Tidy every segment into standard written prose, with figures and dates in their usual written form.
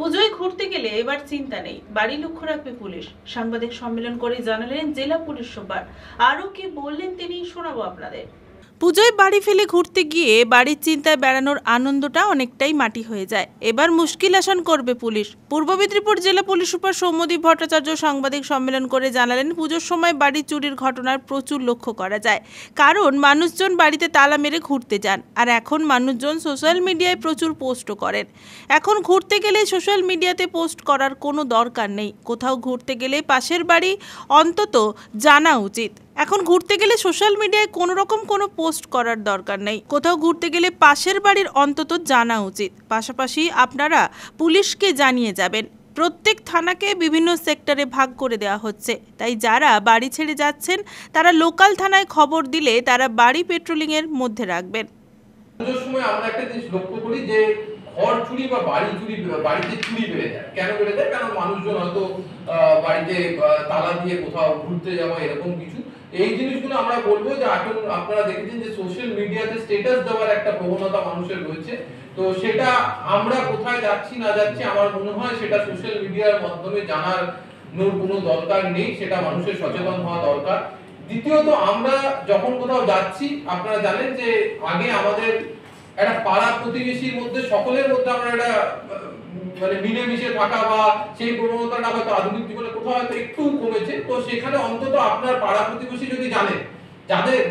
পুজোয় ঘুরতে গেলে এবার চিন্তা নেই, বাড়ি লক্ষ্য রাখবে পুলিশ। সাংবাদিক সম্মেলন করে জানালেন জেলা পুলিশ সুপার। আরও কি বললেন তিনি শোনাবো আপনাদের। পুজোয় বাড়ি ফেলে ঘুরতে গিয়ে বাড়ির চিন্তায় বেড়ানোর আনন্দটা অনেকটাই মাটি হয়ে যায়। এবার মুশকিল আসান করবে পুলিশ। পূর্ব মেদিনীপুর জেলা পুলিশ সুপার সৌম্যদীপ ভট্টাচার্য সাংবাদিক সম্মেলন করে জানালেন, পুজোর সময় বাড়ি চুরির ঘটনার প্রচুর লক্ষ্য করা যায়, কারণ মানুষজন বাড়িতে তালা মেরে ঘুরতে যান। আর এখন মানুষজন সোশ্যাল মিডিয়ায় প্রচুর পোস্টও করেন। এখন ঘুরতে গেলে সোশ্যাল মিডিয়াতে পোস্ট করার কোনো দরকার নেই। কোথাও ঘুরতে গেলে পাশের বাড়ি অন্তত জানা উচিত। এখন ঘুরতে গেলে সোশ্যাল মিডিয়ায় কোনো রকম কোনো পোস্ট করার দরকার নেই। কোথাও ঘুরতে গেলে পাশের বাড়ির অন্তত জানা উচিত। পাশাপাশি আপনারা পুলিশকে জানিয়ে যাবেন। প্রত্যেক থানাকে বিভিন্ন সেক্টরে ভাগ করে দেওয়া হচ্ছে, তাই যারা বাড়ি ছেড়ে যাচ্ছেন তারা লোকাল থানায় খবর দিলে তারা বাড়ি পেট্রোলিংয়ের মধ্যে রাখবেন। পুজোর সময় আমরা একটা জিনিস লক্ষ্য করি যে ঘর চুরি বা বাড়িতে চুরি বেড়ে যায়। কেন বেড়ে যায়? কারণ মানুষজন হয়তো বাড়িতে তালা দিয়ে কোথাও ঘুরতে যাওয়া এরকম কিছু। এই জিনিসগুলো আমরা বলবো যে এখন আপনারা দেখেছেন যে সোশ্যাল মিডিয়াতে স্ট্যাটাস দেওয়ার একটা প্রবণতা মানুষের রয়েছে। তো সেটা আমরা কোথায় যাচ্ছি না যাচ্ছি, আমার মনে হয় সেটা সোশ্যাল মিডিয়ার মাধ্যমে জানার কোনো দরকার নেই, সেটা মানুষের সচেতন হওয়া দরকার। দ্বিতীয়ত, আমরা যখন কোথাও যাচ্ছি, আপনারা জানেন যে আগে আমাদের একটা পাড়া প্রতিবেশীর মধ্যে সকলের মধ্যে আমরা একটা মানে মিলেমিশে থাকা বা সেই প্রবণতাটা হয়তো আধুনিক জীবনে কোথাও হয়তো একটু কমেছে। তো সেখানে অন্তত আপনার পাড়া প্রতিবেশী যদি জানে,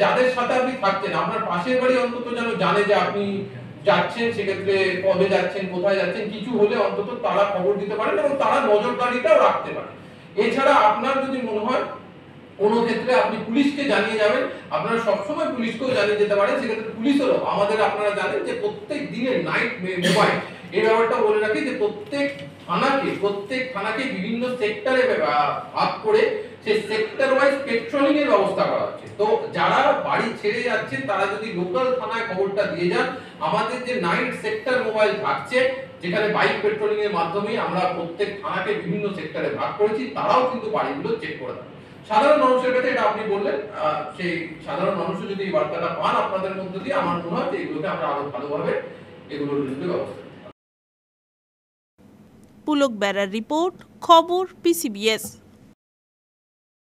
যাদের সাথে আপনি থাকছেন, আপনার পাশের বাড়ি অন্তত যেন জানে যে আপনি যাচ্ছেন, সেক্ষেত্রে কবে যাচ্ছেন, কোথায় যাচ্ছেন, কিছু হলে অন্তত তারা খবর দিতে পারেন এবং তারা নজরদারিটাও রাখতে পারে। এছাড়া আপনার যদি মনে হয় কোনো ক্ষেত্রে আপনি পুলিশকে জানিয়ে যাবেন, আপনারা সবসময় পুলিশকেও জানিয়ে যেতে পারেন। সেক্ষেত্রে পুলিশেরও আমাদের, আপনারা জানেন যে প্রত্যেক দিনের নাইট মোবাইল, এই ব্যাপারটা বলে রাখি যে প্রত্যেক থানাকে বিভিন্ন সেক্টরে ভাগ করে সেই সেক্টর ওয়াইজ পেট্রোলিং এর ব্যবস্থা করা হচ্ছে। তো যারা বাড়ি ছেড়ে যাচ্ছেন তারা যদি লোকাল থানায় খবরটা দিয়ে যান, আমাদের যে নাইট সেক্টর মোবাইল থাকছে, যেখানে বাইক পেট্রোলিং এর মাধ্যমে আমরা প্রত্যেক থানাকে বিভিন্ন সেক্টরে ভাগ করেছি, তারাও কিন্তু বাড়িগুলো চেক করে দেয়। সাধারণ মানুষের কাছে এটা আপনি বললেন, সেই সাধারণ মানুষও যদি এই বার্তাটা পান আপনাদের মধ্য দিয়ে, আমার মনে হয় এগুলোকে আমরা আরো ভালোভাবে এগুলোর বিরুদ্ধে ব্যবস্থা। পুলক বেরার রিপোর্ট, খবর PCBS।